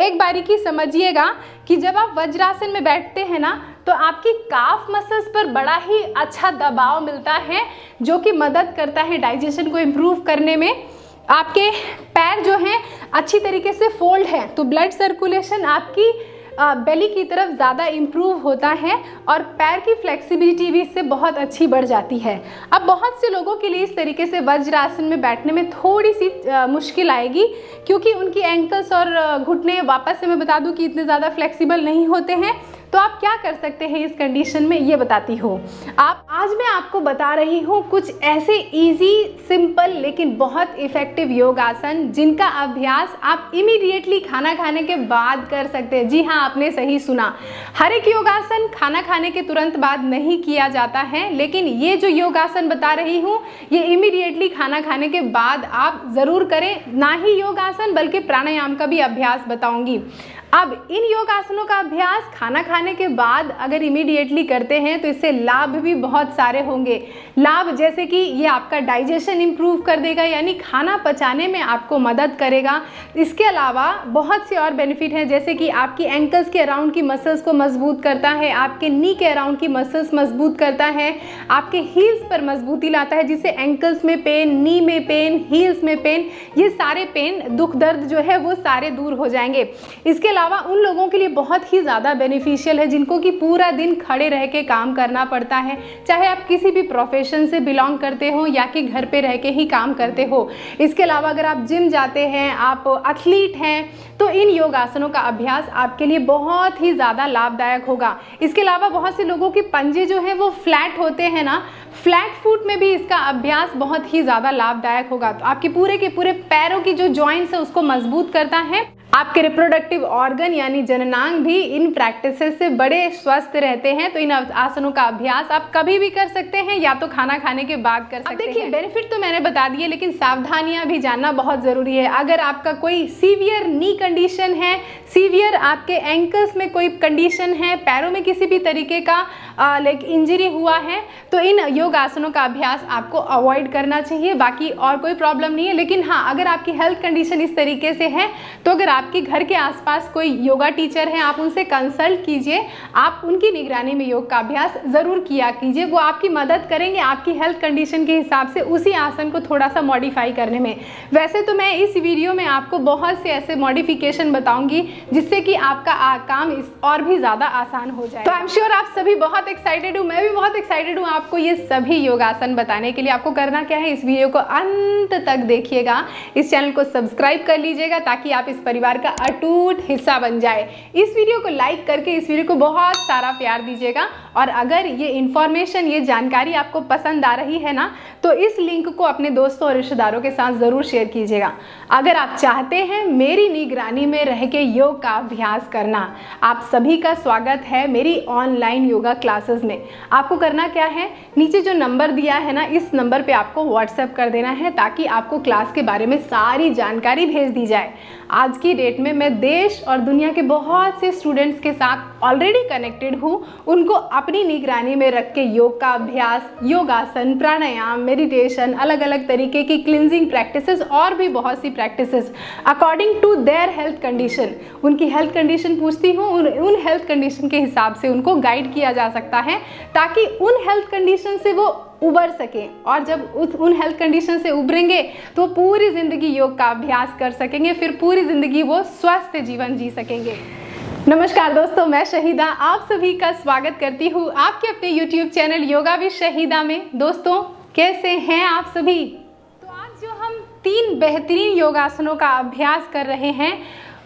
एक बारीकी समझिएगा कि जब आप वज्रासन में बैठते हैं ना, तो आपकी काफ मसल्स पर बड़ा ही अच्छा दबाव मिलता है, जो कि मदद करता है डाइजेशन को इम्प्रूव करने में। आपके पैर जो हैं अच्छी तरीके से फोल्ड हैं, तो ब्लड सर्कुलेशन आपकी बेली की तरफ ज़्यादा इम्प्रूव होता है और पैर की फ्लेक्सिबिलिटी भी इससे बहुत अच्छी बढ़ जाती है। अब बहुत से लोगों के लिए इस तरीके से वज्रासन में बैठने में थोड़ी सी मुश्किल आएगी, क्योंकि उनकी एंकल्स और घुटने वापस से मैं बता दूं कि इतने ज़्यादा फ्लेक्सिबल नहीं होते हैं। तो आप क्या कर सकते हैं इस कंडीशन में, ये बताती हूँ। आज मैं आपको बता रही हूँ कुछ ऐसे इजी, सिंपल लेकिन बहुत इफ़ेक्टिव योगासन जिनका अभ्यास आप इमीडिएटली खाना खाने के बाद कर सकते हैं। जी हाँ, आपने सही सुना। हर एक योगासन खाना खाने के तुरंत बाद नहीं किया जाता है, लेकिन ये जो योगासन बता रही हूँ ये इमीडिएटली खाना खाने के बाद आप ज़रूर करें। ना ही योगासन बल्कि प्राणायाम का भी अभ्यास बताऊँगी। अब इन योगासनों का अभ्यास खाना खाने के बाद अगर इमीडिएटली करते हैं तो इससे लाभ भी बहुत सारे होंगे। लाभ जैसे कि ये आपका डाइजेशन इम्प्रूव कर देगा, यानी खाना पचाने में आपको मदद करेगा। इसके अलावा बहुत से और बेनिफिट हैं, जैसे कि आपकी एंकल्स के अराउंड की मसल्स को मजबूत करता है, आपके नी के अराउंड की मसल्स मजबूत करता है, आपके हील्स पर मजबूती लाता है, जिससे एंकल्स में पेन, नी में पेन, हील्स में पेन, ये सारे पेन, दुख दर्द जो है वो सारे दूर हो जाएंगे। इसके अलावा उन लोगों के लिए बहुत ही ज़्यादा बेनिफिशियल है जिनको कि पूरा दिन खड़े रह के काम करना पड़ता है, चाहे आप किसी भी प्रोफेशन से बिलोंग करते हो या कि घर पे रह के ही काम करते हो। इसके अलावा अगर आप जिम जाते हैं, आप एथलीट हैं, तो इन योगासनों का अभ्यास आपके लिए बहुत ही ज़्यादा लाभदायक होगा। इसके अलावा बहुत से लोगों के पंजे जो हैं वो फ्लैट होते हैं ना, फ्लैट फुट में भी इसका अभ्यास बहुत ही ज़्यादा लाभदायक होगा। तो आपके पूरे के पूरे पैरों की जो जॉइंट्स है उसको मजबूत करता है। आपके रिप्रोडक्टिव ऑर्गन यानी जननांग भी इन प्रैक्टिसेस से बड़े स्वस्थ रहते हैं। तो इन आसनों का अभ्यास आप कभी भी कर सकते हैं, या तो खाना खाने के बाद कर सकते हैं। देखिए, बेनिफिट तो मैंने बता दिए, लेकिन सावधानियां भी जानना बहुत ज़रूरी है। अगर आपका कोई सीवियर नी कंडीशन है, सीवियर आपके एंकल्स में कोई कंडीशन है, पैरों में किसी भी तरीके का लाइक इंजरी हुआ है, तो इन योग आसनों का अभ्यास आपको अवॉइड करना चाहिए। बाकी और कोई प्रॉब्लम नहीं है। लेकिन हाँ, अगर आपकी हेल्थ कंडीशन इस तरीके से है, तो अगर आपके घर के आसपास कोई योगा टीचर हैं, आप उनसे कंसल्ट कीजिए। आप उनकी निगरानी में योग का अभ्यास ज़रूर किया कीजिए। वो आपकी मदद करेंगे आपकी हेल्थ कंडीशन के हिसाब से उसी आसन को थोड़ा सा मॉडिफाई करने में। वैसे तो मैं इस वीडियो में आपको बहुत से ऐसे मॉडिफिकेशन बताऊंगी जिससे कि आपका काम और भी ज़्यादा आसान हो जाए। तो आई एम श्योर आप सभी बहुत एक्साइटेड हूँ, मैं भी बहुत एक्साइटेड हूँ आपको ये सभी योगासन बताने के लिए। आपको करना क्या है, इस वीडियो को अंत तक देखिएगा, इस चैनल को सब्सक्राइब कर लीजिएगा ताकि आप इस परिवार का अटूट हिस्सा बन जाए। इस वीडियो को लाइक करके इस वीडियो को बहुत सारा प्यार दीजिएगा। और अगर ये इन्फॉर्मेशन, ये जानकारी आपको पसंद आ रही है ना, तो इस लिंक को अपने दोस्तों और रिश्तेदारों के साथ ज़रूर शेयर कीजिएगा। अगर आप चाहते हैं मेरी निगरानी में रह के योग का अभ्यास करना, आप सभी का स्वागत है मेरी ऑनलाइन योगा क्लासेस में। आपको करना क्या है, नीचे जो नंबर दिया है ना, इस नंबर पे आपको व्हाट्सएप कर देना है ताकि आपको क्लास के बारे में सारी जानकारी भेज दी जाए। आज की डेट में मैं देश और दुनिया के बहुत से स्टूडेंट्स के साथ ऑलरेडी कनेक्टेड हूँ। उनको अपनी निगरानी में रख के योग का अभ्यास, योगासन, प्राणायाम, मेडिटेशन, अलग अलग तरीके की क्लिनजिंग प्रैक्टिसेस और भी बहुत सी practices according to their health condition, उनकी हेल्थ कंडीशन पूछती हूँ, उन हेल्थ कंडीशन के हिसाब से उनको गाइड किया जा सकता है ताकि उन हेल्थ कंडीशन से वो उबर सकें। और जब उन हेल्थ कंडीशन से उभरेंगे तो पूरी ज़िंदगी योग का अभ्यास कर सकेंगे, फिर पूरी ज़िंदगी वो स्वस्थ जीवन जी सकेंगे। नमस्कार दोस्तों, मैं शहीदा आप सभी का स्वागत करती हूँ आपके अपने YouTube channel yoga with Shahida में। दोस्तों, कैसे हैं आप सभी? तो आज जो हम 3 बेहतरीन योगासनों का अभ्यास कर रहे हैं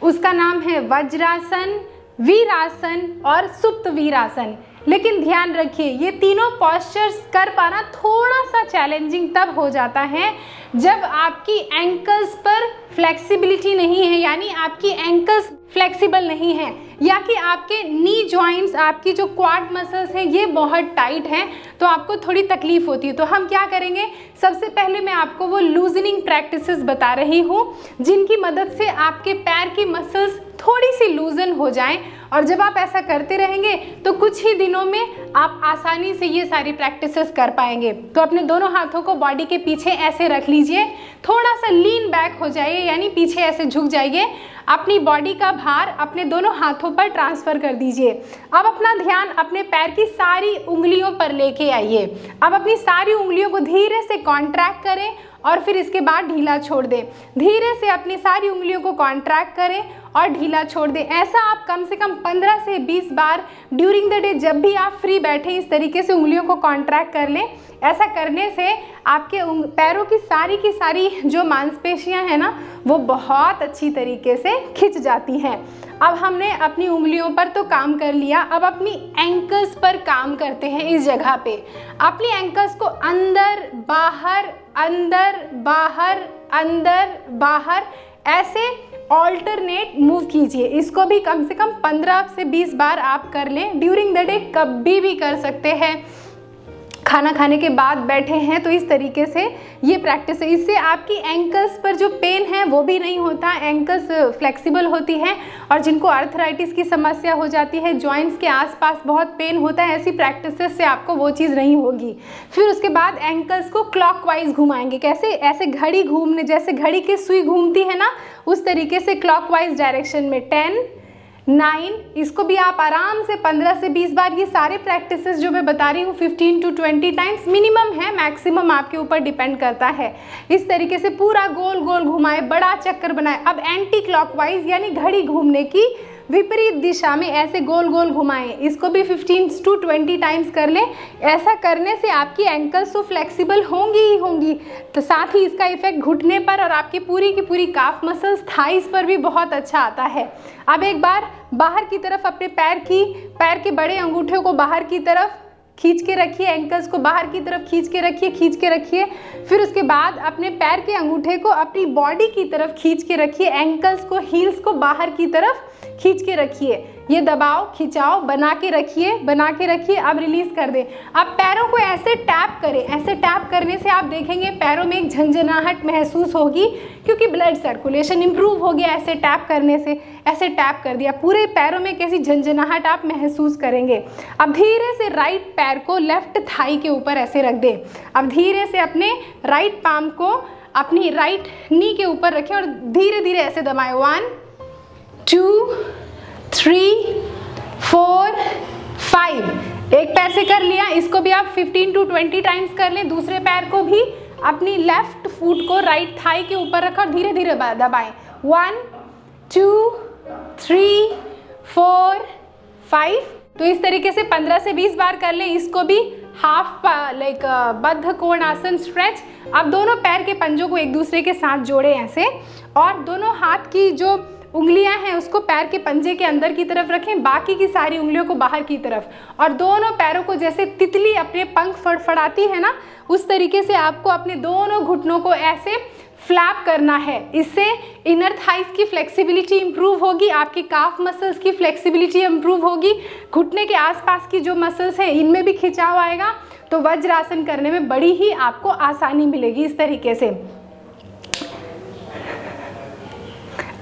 उसका नाम है वज्रासन, वीरासन और सुप्त वीरासन। लेकिन ध्यान रखिए, ये तीनों पॉस्चर्स कर पाना थोड़ा सा चैलेंजिंग तब हो जाता है जब आपकी एंकल्स पर फ्लेक्सिबिलिटी नहीं है, यानी आपकी एंकल्स फ्लेक्सिबल नहीं है, या कि आपके नी जॉइंट्स, आपकी जो क्वाड मसल्स हैं ये बहुत टाइट हैं, तो आपको थोड़ी तकलीफ होती है। तो हम क्या करेंगे, सबसे पहले मैं आपको वो लूजनिंग प्रैक्टिसेस बता रही हूँ जिनकी मदद से आपके पैर की मसल्स थोड़ी सी लूजन हो जाएं और जब आप ऐसा करते रहेंगे तो कुछ ही दिनों में आप आसानी से ये सारी प्रैक्टिसेस कर पाएंगे। तो अपने दोनों हाथों को बॉडी के पीछे ऐसे रख लीजिए, थोड़ा सा लीन बैक हो जाइए, यानी पीछे ऐसे झुक जाइए। अपनी बॉडी का भार अपने दोनों हाथों पर ट्रांसफ़र कर दीजिए। अब अपना ध्यान अपने पैर की सारी उंगलियों पर लेके आइए। अब अपनी सारी उंगलियों को धीरे से कॉन्ट्रैक्ट करें और फिर इसके बाद ढीला छोड़ दें। धीरे से अपनी सारी उंगलियों को कॉन्ट्रैक्ट करें और ढीला छोड़ दें। ऐसा आप कम से कम 15 से 20 बार ड्यूरिंग द डे, जब भी आप फ्री बैठे इस तरीके से उंगलियों को कॉन्ट्रैक्ट कर लें। ऐसा करने से आपके पैरों की सारी जो मांसपेशियां हैं ना, वो बहुत अच्छी तरीके से खिंच जाती हैं। अब हमने अपनी उंगलियों पर तो काम कर लिया, अब अपनी एंकल्स पर काम करते हैं। इस जगह पे अपनी एंकल्स को अंदर बाहर, अंदर बाहर, अंदर बाहर ऐसे ऑल्टरनेट मूव कीजिए। इसको भी कम से कम 15 से 20 बार आप कर लें। ड्यूरिंग द डे कभी भी कर सकते हैं। खाना खाने के बाद बैठे हैं तो इस तरीके से ये प्रैक्टिस है। इससे आपकी एंकल्स पर जो पेन है वो भी नहीं होता, एंकल्स फ्लेक्सिबल होती हैं। और जिनको आर्थराइटिस की समस्या हो जाती है, जॉइंट्स के आसपास बहुत पेन होता है, ऐसी प्रैक्टिसेस से आपको वो चीज़ नहीं होगी। फिर उसके बाद एंकल्स को क्लॉकवाइज घुमाएंगे। कैसे? ऐसे घड़ी घूमने, जैसे घड़ी की सुई घूमती है ना, उस तरीके से क्लॉकवाइज डायरेक्शन में 10, 9। इसको भी आप आराम से 15 से 20 बार, ये सारे प्रैक्टिसेस जो मैं बता रही हूँ 15 to 20 टाइम्स मिनिमम है, मैक्सिमम आपके ऊपर डिपेंड करता है। इस तरीके से पूरा गोल गोल घुमाए, बड़ा चक्कर बनाए। अब एंटी क्लॉकवाइज यानी घड़ी घूमने की विपरीत दिशा में ऐसे गोल गोल घुमाएं। इसको भी 15 to 20 टाइम्स कर लें। ऐसा करने से आपकी एंकल्स तो फ्लेक्सिबल होंगी ही होंगी, तो साथ ही इसका इफेक्ट घुटने पर और आपकी पूरी की पूरी काफ मसल्स, थाइस पर भी बहुत अच्छा आता है। अब एक बार बाहर की तरफ अपने पैर के बड़े अंगूठे को बाहर की तरफ खींच के रखिए, एंकल्स को बाहर की तरफ खींच के रखिए। फिर उसके बाद अपने पैर के अंगूठे को अपनी बॉडी की तरफ खींच के रखिए, एंकल्स को, हील्स को बाहर की तरफ खींच के रखिए। ये दबाव खिंचाव बना के रखिए। अब रिलीज कर दें। अब पैरों को ऐसे टैप करें। ऐसे टैप करने से आप देखेंगे पैरों में एक झंझनाहट महसूस होगी, क्योंकि ब्लड सर्कुलेशन इंप्रूव हो गया ऐसे टैप करने से। ऐसे टैप कर दिया, पूरे पैरों में कैसी झंझनाहट आप महसूस करेंगे। अब धीरे से राइट पैर को लेफ्ट थाई के ऊपर ऐसे रख दें। अब धीरे से अपने राइट पाम को अपनी राइट नी के ऊपर रखें और धीरे धीरे ऐसे दबाएं। 1, 2, 3, 4, 5। एक पैर से कर लिया, इसको भी आप 15 to 20 टाइम्स कर लें। दूसरे पैर को भी अपनी लेफ्ट फुट को राइट थाई के ऊपर रखा और धीरे धीरे दबाएं। 1, 2, 3, 4, 5। तो इस तरीके से 15 से 20 बार कर लें। इसको भी हाफ बद्ध कोण आसन स्ट्रेच। अब दोनों पैर के पंजों को एक दूसरे के साथ जोड़े ऐसे, और दोनों हाथ की जो उंगलियां हैं उसको पैर के पंजे के अंदर की तरफ रखें, बाकी की सारी उंगलियों को बाहर की तरफ। और दोनों पैरों को जैसे तितली अपने पंख फड़फड़ाती है ना, उस तरीके से आपको अपने दोनों घुटनों को ऐसे फ्लैप करना है। इससे इनर थाइस की फ्लेक्सिबिलिटी इंप्रूव होगी, आपकी काफ मसल्स की फ्लेक्सिबिलिटी इंप्रूव होगी, घुटने के आसपास की जो मसल्स हैं इनमें भी खिंचाव आएगा। तो वज्रासन करने में बड़ी ही आपको आसानी मिलेगी इस तरीके से।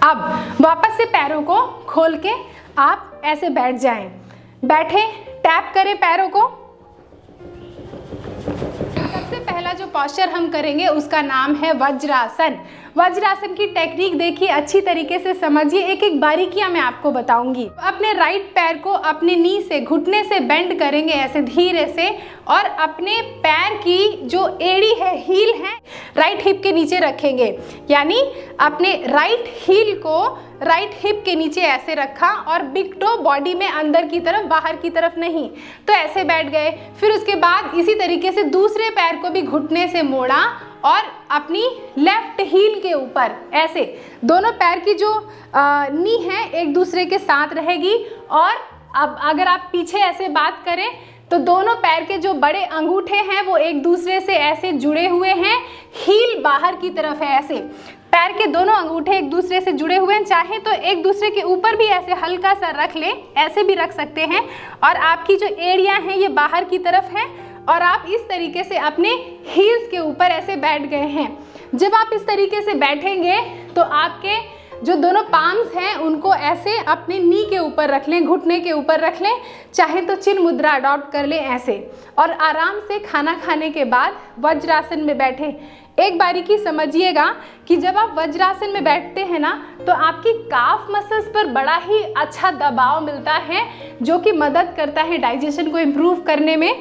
अब वापस से पैरों को खोल के आप ऐसे बैठ जाएं। बैठे, टैप करें पैरों को। सबसे पहला जो पोस्चर हम करेंगे उसका नाम है वज्रासन। वज्रासन की टेक्निक देखिए, अच्छी तरीके से समझिए, एक एक बारीकियां मैं आपको बताऊंगी। अपने राइट पैर को अपने नी से, घुटने से बेंड करेंगे ऐसे धीरे से, और अपने पैर की जो एड़ी है, हील है, राइट हिप के नीचे रखेंगे। यानी अपने राइट हील को राइट हिप के नीचे ऐसे रखा और बिग टो बॉडी में अंदर की तरफ, बाहर की तरफ नहीं, तो ऐसे बैठ गए। फिर उसके बाद इसी तरीके से दूसरे पैर को भी घुटने से मोड़ा और अपनी लेफ्ट हील के ऊपर ऐसे, दोनों पैर की जो नी है एक दूसरे के साथ रहेगी। और अब अगर आप पीछे ऐसे बात करें तो दोनों पैर के जो बड़े अंगूठे हैं वो एक दूसरे से ऐसे जुड़े हुए हैं, हील बाहर की तरफ है ऐसे, पैर के दोनों अंगूठे एक दूसरे से जुड़े हुए हैं। चाहे तो एक दूसरे के ऊपर भी ऐसे हल्का सा रख लें, ऐसे भी रख सकते हैं। और आपकी जो एड़ियां हैं ये बाहर की तरफ हैं और आप इस तरीके से अपने हील्स के ऊपर ऐसे बैठ गए हैं। जब आप इस तरीके से बैठेंगे तो आपके जो दोनों पाम्स हैं उनको ऐसे अपने नी के ऊपर रख लें, घुटने के ऊपर रख लें, चाहे तो चिन्ह मुद्रा अडॉप्ट कर लें ऐसे, और आराम से खाना खाने के बाद वज्रासन में बैठे। एक बारीकी समझिएगा कि जब आप वज्रासन में बैठते हैं ना तो आपकी काफ मसल्स पर बड़ा ही अच्छा दबाव मिलता है, जो कि मदद करता है डाइजेशन को इम्प्रूव करने में।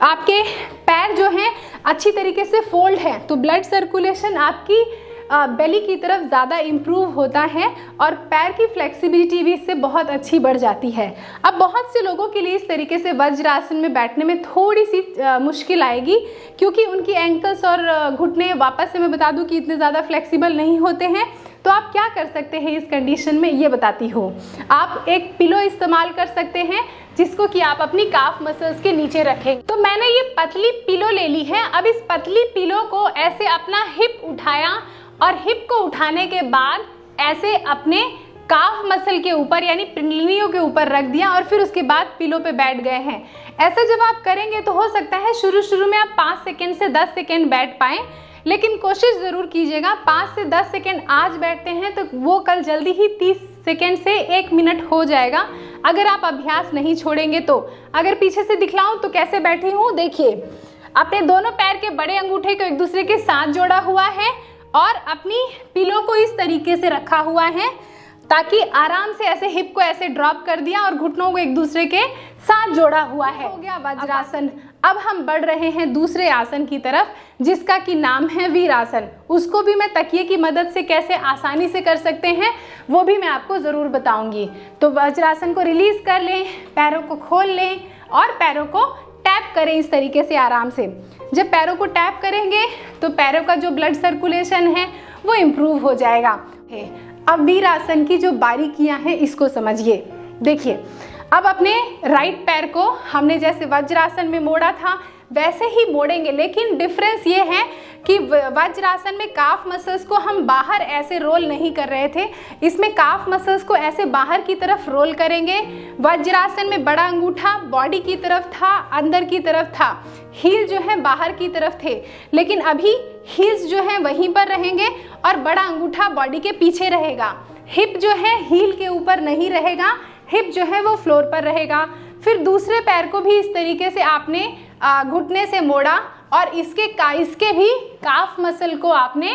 आपके पैर जो हैं अच्छी तरीके से फोल्ड हैं तो ब्लड सर्कुलेशन आपकी बेली की तरफ ज़्यादा इम्प्रूव होता है और पैर की फ्लेक्सिबिलिटी भी इससे बहुत अच्छी बढ़ जाती है। अब बहुत से लोगों के लिए इस तरीके से वज्रासन में बैठने में थोड़ी सी मुश्किल आएगी, क्योंकि उनकी एंकल्स और घुटने वापस से मैं बता दूं कि इतने ज़्यादा फ्लेक्सिबल नहीं होते हैं। तो आप क्या कर सकते हैं इस कंडीशन में, ये बताती हूँ। आप एक पिलो इस्तेमाल कर सकते हैं जिसको कि आप अपनी काफ मसल्स के नीचे रखें। तो मैंने ये पतली पिलो ले ली है। अब इस पतली पिलो को ऐसे अपना हिप उठाया और हिप को उठाने के बाद ऐसे अपने काफ मसल के ऊपर यानी पिंडलियों के ऊपर रख दिया और फिर उसके बाद पिलो पे बैठ गए हैं। ऐसा जब आप करेंगे तो हो सकता है शुरू में आप 5 सेकेंड से 10 सेकेंड बैठ पाएँ, लेकिन कोशिश ज़रूर कीजिएगा। 5 से 10 सेकेंड आज बैठते हैं तो वो कल जल्दी ही 30 सेकेंड से 1 मिनट हो जाएगा, अगर आप अभ्यास नहीं छोड़ेंगे तो। अगर पीछे से दिखलाऊं तो कैसे बैठी हूँ, देखिए। अपने दोनों पैर के बड़े अंगूठे को एक दूसरे के साथ जोड़ा हुआ है और अपनी पिलो को इस तरीके से रखा हुआ है ताकि आराम से ऐसे हिप को ऐसे ड्रॉप कर दिया और घुटनों को एक दूसरे के साथ जोड़ा हुआ है। हो गया वज्रासन। अब हम बढ़ रहे हैं दूसरे आसन की तरफ जिसका कि नाम है वीरासन। उसको भी मैं तकिए की मदद से कैसे आसानी से कर सकते हैं वो भी मैं आपको ज़रूर बताऊंगी। तो वज्रासन को रिलीज कर लें, पैरों को खोल लें और पैरों को टैप करें इस तरीके से आराम से। जब पैरों को टैप करेंगे तो पैरों का जो ब्लड सर्कुलेशन है वो इम्प्रूव हो जाएगा। अब वीरासन की जो बारीकियां हैं इसको समझिए। देखिए, अब अपने राइट पैर को हमने जैसे वज्रासन में मोड़ा था वैसे ही मोड़ेंगे, लेकिन डिफरेंस ये है कि वज्रासन में काफ मसल्स को हम बाहर ऐसे रोल नहीं कर रहे थे, इसमें काफ मसल्स को ऐसे बाहर की तरफ रोल करेंगे। वज्रासन में बड़ा अंगूठा बॉडी की तरफ था, अंदर की तरफ था, हील जो है बाहर की तरफ थे, लेकिन अभी हील्स जो है वहीं पर रहेंगे और बड़ा अंगूठा बॉडी के पीछे रहेगा। हिप जो है हील के ऊपर नहीं रहेगा, हिप जो है वो फ्लोर पर रहेगा। फिर दूसरे पैर को भी इस तरीके से आपने घुटने से मोड़ा और इसके भी काफ मसल को आपने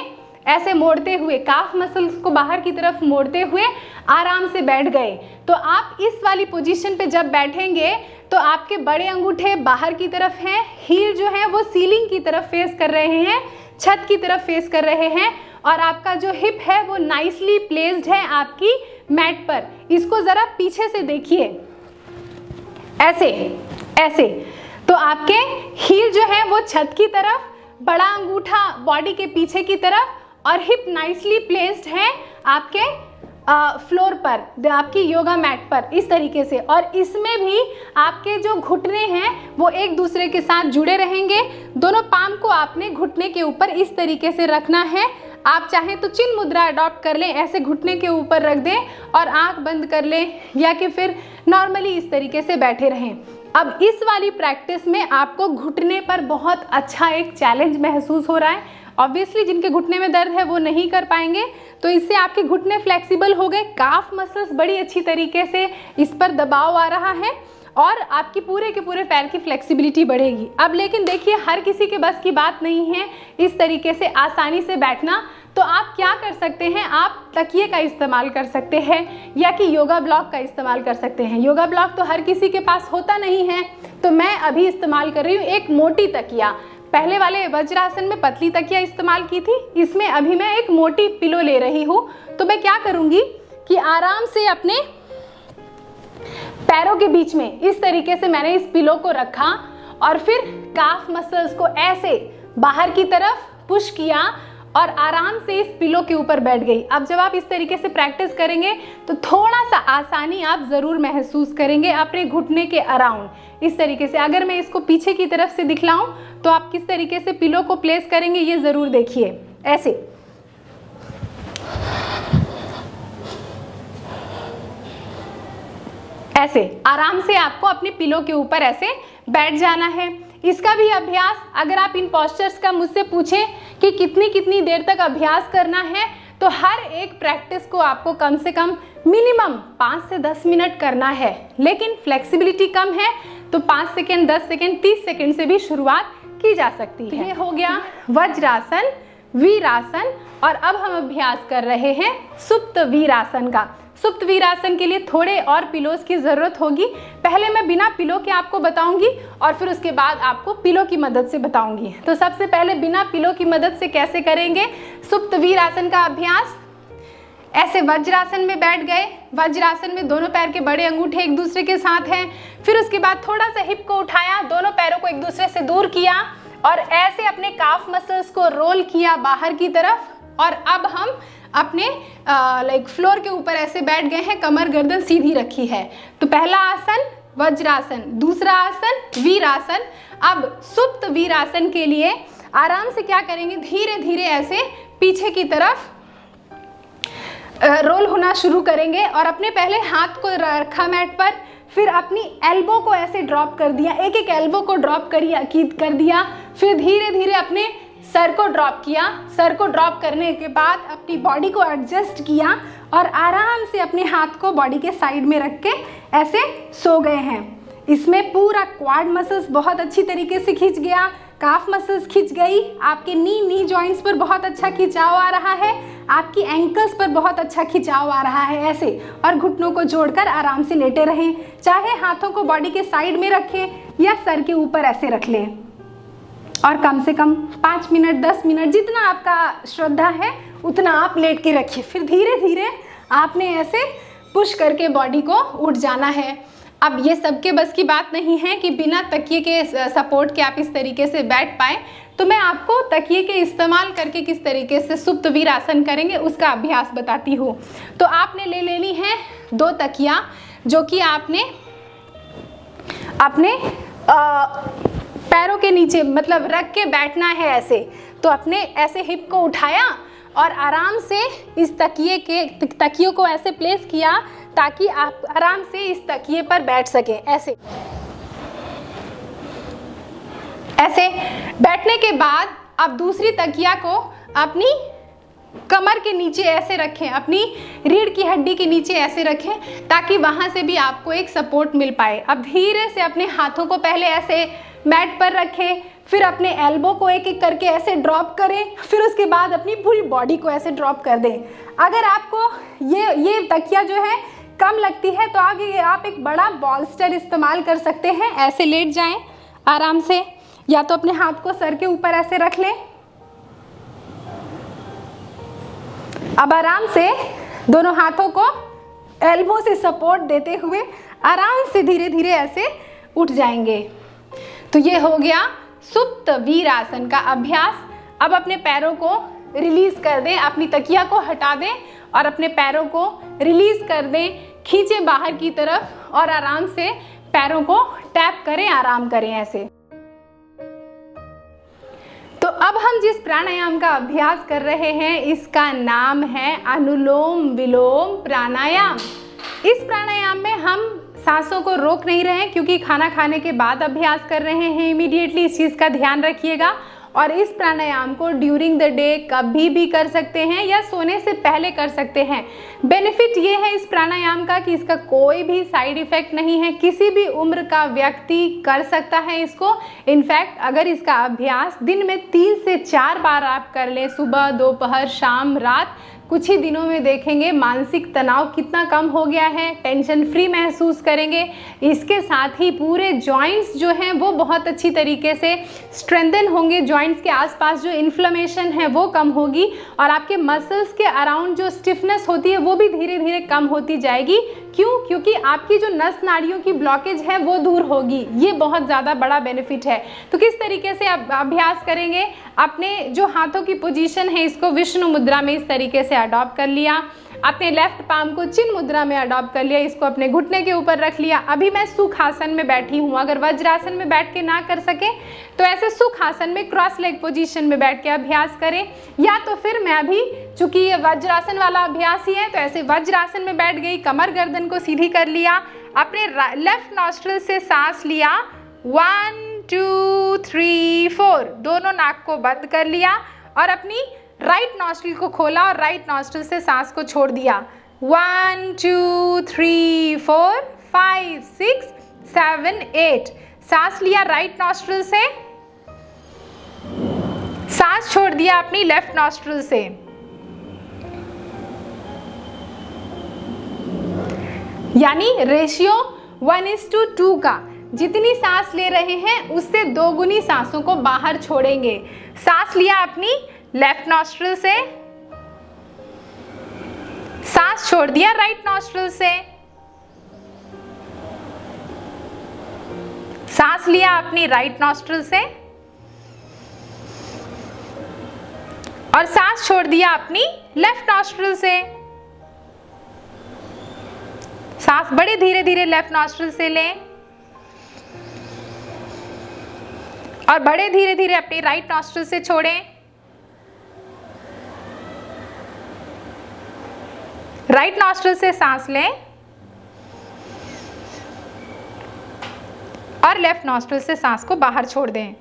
ऐसे मोड़ते हुए, काफ मसल्स को बाहर की तरफ मोड़ते हुए आराम से बैठ गए। तो आप इस वाली पोजीशन पे जब बैठेंगे तो आपके बड़े अंगूठे बाहर की तरफ हैं, हील जो है वो सीलिंग की तरफ फेस कर रहे हैं, छत की तरफ फेस कर रहे हैं और आपका जो हिप है वो नाइसली प्लेस्ड है आपकी मैट पर। इसको ज़रा पीछे से देखिए, ऐसे तो आपके हील जो है वो छत की तरफ, बड़ा अंगूठा बॉडी के पीछे की तरफ और हिप नाइसली प्लेस्ड है आपके फ्लोर पर, आपकी योगा मैट पर इस तरीके से। और इसमें भी आपके जो घुटने हैं वो एक दूसरे के साथ जुड़े रहेंगे। दोनों पाम को आपने घुटने के ऊपर इस तरीके से रखना है। आप चाहें तो चिन्ह मुद्रा अडॉप्ट कर लें, ऐसे घुटने के ऊपर रख दें और आंख बंद कर लें, या कि फिर नॉर्मली इस तरीके से बैठे रहें। अब इस वाली प्रैक्टिस में आपको घुटने पर बहुत अच्छा एक चैलेंज महसूस हो रहा है। ऑब्वियसली जिनके घुटने में दर्द है वो नहीं कर पाएंगे, तो इससे आपके घुटने फ्लेक्सिबल हो गए, काफ मसल्स बड़ी अच्छी तरीके से इस पर दबाव आ रहा है और आपकी पूरे के पूरे पैर की फ्लेक्सिबिलिटी बढ़ेगी। अब लेकिन देखिए, हर किसी के बस की बात नहीं है इस तरीके से आसानी से बैठना। तो आप क्या कर सकते हैं, आप तकिए का इस्तेमाल कर सकते हैं या कि योगा ब्लॉक का इस्तेमाल कर सकते हैं। योगा ब्लॉक तो हर किसी के पास होता नहीं है, तो मैं अभी इस्तेमाल कर रही हूँ एक मोटी तकिया। पहले वाले वज्रासन में पतली तकिया इस्तेमाल की थी, इसमें अभी मैं एक मोटी पिलो ले रही हूँ। तो मैं क्या करूँगी कि आराम से अपने पैरों के बीच में इस तरीके से मैंने इस पिलो को रखा और फिर काफ मसल्स को ऐसे बाहर की तरफ पुश किया और आराम से इस पिलो के ऊपर बैठ गई। अब जब आप इस तरीके से प्रैक्टिस करेंगे तो थोड़ा सा आसानी आप ज़रूर महसूस करेंगे अपने घुटने के अराउंड। इस तरीके से अगर मैं इसको पीछे की तरफ से दिखलाऊं तो आप किस तरीके से पिलो को प्लेस करेंगे ये ज़रूर देखिए। ऐसे आराम से आपको अपने पिलो के ऊपर ऐसे बैठ जाना है। इसका भी अभ्यास, अगर आप इन पोस्चर्स का मुझसे पूछें कि कितनी देर तक अभ्यास करना है, तो हर एक प्रैक्टिस को आपको कम से कम मिनिमम 5 से 10 मिनट करना है, लेकिन फ्लेक्सिबिलिटी कम है तो 5 सेकेंड, 10 सेकेंड, 30 सेकेंड से भी शुरुआत की जा सकती है। ये हो गया वज्रासन, वीरासन, और अब हम अभ्यास कर रहे हैं सुप्त वीरासन का। सुप्त वीरासन के लिए थोड़े और पिलोज की ज़रूरत होगी। पहले मैं बिना पिलो के आपको बताऊंगी और फिर उसके बाद आपको पिलो की मदद से बताऊंगी। तो सबसे पहले बिना पिलो की मदद से कैसे करेंगे सुप्त वीरासन का अभ्यास। ऐसे वज्रासन में बैठ गए। वज्रासन में दोनों पैर के बड़े अंगूठे एक दूसरे के साथ हैं। फिर उसके बाद थोड़ा सा हिप को उठाया, दोनों पैरों को एक दूसरे से दूर किया और ऐसे अपने काफ मसल्स को रोल किया बाहर की तरफ। और अब हम अपने फ्लोर के ऊपर ऐसे बैठ गए हैं, कमर गर्दन सीधी रखी है। तो पहला आसन वज्रासन, दूसरा आसन वीरासन। अब सुप्त वीरासन के लिए आराम से क्या करेंगे, धीरे धीरे ऐसे पीछे की तरफ रोल होना शुरू करेंगे और अपने पहले हाथ को रखा मैट पर, फिर अपनी एल्बो को ऐसे ड्रॉप कर दिया, एक एक एल्बो को ड्रॉप कर दिया, फिर धीरे धीरे अपने सर को ड्रॉप किया। सर को ड्रॉप करने के बाद अपनी बॉडी को एडजस्ट किया और आराम से अपने हाथ को बॉडी के साइड में रख के ऐसे सो गए हैं। इसमें पूरा क्वाड मसल्स बहुत अच्छी तरीके से खिंच गया, काफ मसल्स खिंच गई, आपके नी जॉइंट्स पर बहुत अच्छा खिंचाव आ रहा है, आपकी एंकल्स पर बहुत अच्छा खिंचाव आ रहा है ऐसे। और घुटनों को जोड़कर आराम से लेटे रहें, चाहे हाथों को बॉडी के साइड में रखें या सर के ऊपर ऐसे रख लें। और कम से कम 5 मिनट 10 मिनट जितना आपका श्रद्धा है उतना आप लेट के रखिए। फिर धीरे धीरे आपने ऐसे पुश करके बॉडी को उठ जाना है। अब ये सबके बस की बात नहीं है कि बिना तकिए के सपोर्ट के आप इस तरीके से बैठ पाए, तो मैं आपको तकिए के इस्तेमाल करके किस तरीके से सुप्त वीरासन करेंगे उसका अभ्यास बताती हूँ। तो आपने ले लेनी है 2 तकिया, जो कि आपने अपने पैरों के नीचे मतलब रख के बैठना है ऐसे। तो अपने ऐसे हिप को उठाया और आराम से इस तकियों को ऐसे प्लेस किया ताकि आप आराम से इस तकिए पर बैठ सकें। ऐसे बैठने के बाद आप दूसरी तकिया को अपनी कमर के नीचे ऐसे रखें, अपनी रीढ़ की हड्डी के नीचे ऐसे रखें ताकि वहाँ से भी आपको एक सपोर्ट मिल पाए। अब धीरे से अपने हाथों को पहले ऐसे मैट पर रखें, फिर अपने एल्बो को एक एक करके ऐसे ड्रॉप करें, फिर उसके बाद अपनी पूरी बॉडी को ऐसे ड्रॉप कर दें। अगर आपको ये तकिया जो है कम लगती है तो आगे आप एक बड़ा बॉल्स्टर इस्तेमाल कर सकते हैं। ऐसे लेट जाएं आराम से, या तो अपने हाथ को सर के ऊपर ऐसे रख लें। अब आराम से दोनों हाथों को एल्बो से सपोर्ट देते हुए आराम से धीरे धीरे ऐसे उठ जाएंगे। तो ये हो गया सुप्त वीरासन का अभ्यास। अब अपने पैरों को रिलीज कर दें, अपनी तकिया को हटा दें और अपने पैरों को रिलीज कर दें, खींचे बाहर की तरफ और आराम से पैरों को टैप करें, आराम करें ऐसे। तो अब हम जिस प्राणायाम का अभ्यास कर रहे हैं इसका नाम है अनुलोम विलोम प्राणायाम। इस प्राणायाम में हम सांसों को रोक नहीं रहे हैं क्योंकि खाना खाने के बाद अभ्यास कर रहे हैं इमीडिएटली, इस चीज़ का ध्यान रखिएगा। और इस प्राणायाम को ड्यूरिंग द डे कभी भी कर सकते हैं या सोने से पहले कर सकते हैं। बेनिफिट ये है इस प्राणायाम का कि इसका कोई भी साइड इफ़ेक्ट नहीं है, किसी भी उम्र का व्यक्ति कर सकता है इसको। इनफैक्ट अगर इसका अभ्यास दिन में 3 से 4 बार आप कर लें, सुबह, दोपहर, शाम, रात, कुछ ही दिनों में देखेंगे मानसिक तनाव कितना कम हो गया है, टेंशन फ्री महसूस करेंगे। इसके साथ ही पूरे जॉइंट्स जो हैं वो बहुत अच्छी तरीके से स्ट्रेंथन होंगे, जॉइंट्स के आसपास जो इन्फ्लेमेशन है वो कम होगी और आपके मसल्स के अराउंड जो स्टिफनेस होती है वो भी धीरे धीरे कम होती जाएगी। क्यों? क्योंकि आपकी जो नस नाड़ियों की ब्लॉकेज है वो दूर होगी। ये बहुत ज़्यादा बड़ा बेनिफिट है। तो किस तरीके से आप अभ्यास करेंगे, अपने जो हाथों की पोजीशन है इसको विष्णु मुद्रा में इस तरीके से अडॉप्ट कर लिया, अपने लेफ्ट पाम को चिन्ह मुद्रा में अडॉप्ट कर लिया, इसको अपने घुटने के ऊपर रख लिया। अभी मैं सुखासन में बैठी हूँ, अगर वज्रासन में बैठ के ना कर सके तो ऐसे सुखासन में क्रॉस लेग पोजीशन में बैठ के अभ्यास करें, या तो फिर मैं अभी चूंकि ये वज्रासन वाला अभ्यास ही है तो ऐसे वज्रासन में बैठ गई, कमर गर्दन को सीधी कर लिया, अपने लेफ्ट नॉस्ट्रिल से सांस लिया, 1 2 3 4, दोनों नाक को बंद कर लिया और अपनी राइट नॉस्ट्रिल को खोला और राइट नॉस्ट्रिल से सांस को छोड़ दिया। 1 2 3 4 5 6 7 8। सांस लिया राइट नॉस्ट्रिल से, सांस छोड़ दिया अपनी लेफ्ट नॉस्ट्रिल से। यानी रेशियो 1:2 का, जितनी सांस ले रहे हैं उससे 2 गुनी सांसों को बाहर छोड़ेंगे। सांस लिया अपनी लेफ्ट नॉस्ट्रिल से, सांस छोड़ दिया राइट नॉस्ट्रिल से। सांस लिया अपनी राइट नॉस्ट्रिल से और सांस छोड़ दिया अपनी लेफ्ट नॉस्ट्रिल से। सांस बड़े धीरे धीरे लेफ्ट नॉस्ट्रिल से लें और बड़े धीरे धीरे अपनी राइट नॉस्ट्रिल से छोड़ें। राइट नॉस्ट्रिल से सांस लें और लेफ्ट नॉस्ट्रिल से सांस को बाहर छोड़ दें।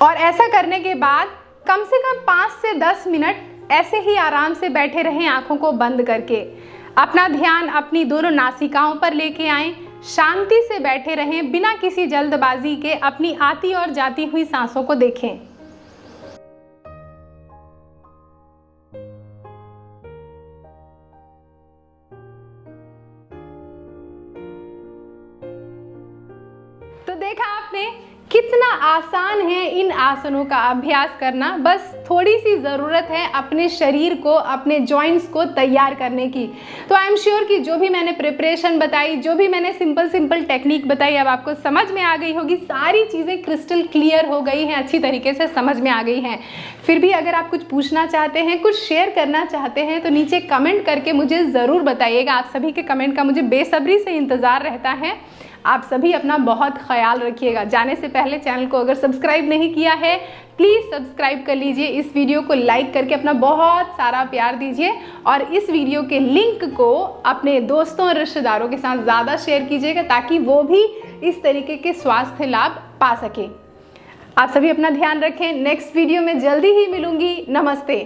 और ऐसा करने के बाद कम से कम 5 से 10 मिनट ऐसे ही आराम से बैठे रहें, आंखों को बंद करके। अपना ध्यान अपनी दोनों नासिकाओं पर लेके आएं, शांति से बैठे रहें, बिना किसी जल्दबाजी के अपनी आती और जाती हुई सांसों को देखें। तो देखा आपने कितना आसान है इन आसनों का अभ्यास करना। बस थोड़ी सी ज़रूरत है अपने शरीर को, अपने जॉइंट्स को तैयार करने की। तो आई एम श्योर कि जो भी मैंने प्रिपरेशन बताई, जो भी मैंने सिंपल टेक्निक बताई, अब आपको समझ में आ गई होगी। सारी चीज़ें क्रिस्टल क्लियर हो गई हैं, अच्छी तरीके से समझ में आ गई हैं। फिर भी अगर आप कुछ पूछना चाहते हैं, कुछ शेयर करना चाहते हैं, तो नीचे कमेंट करके मुझे ज़रूर बताइएगा। आप सभी के कमेंट का मुझे बेसब्री से इंतज़ार रहता है। आप सभी अपना बहुत ख्याल रखिएगा। जाने से पहले चैनल को अगर सब्सक्राइब नहीं किया है, प्लीज़ सब्सक्राइब कर लीजिए। इस वीडियो को लाइक करके अपना बहुत सारा प्यार दीजिए और इस वीडियो के लिंक को अपने दोस्तों और रिश्तेदारों के साथ ज़्यादा शेयर कीजिएगा, ताकि वो भी इस तरीके के स्वास्थ्य लाभ पा सकें। आप सभी अपना ध्यान रखें। नेक्स्ट वीडियो में जल्दी ही मिलूंगी। नमस्ते।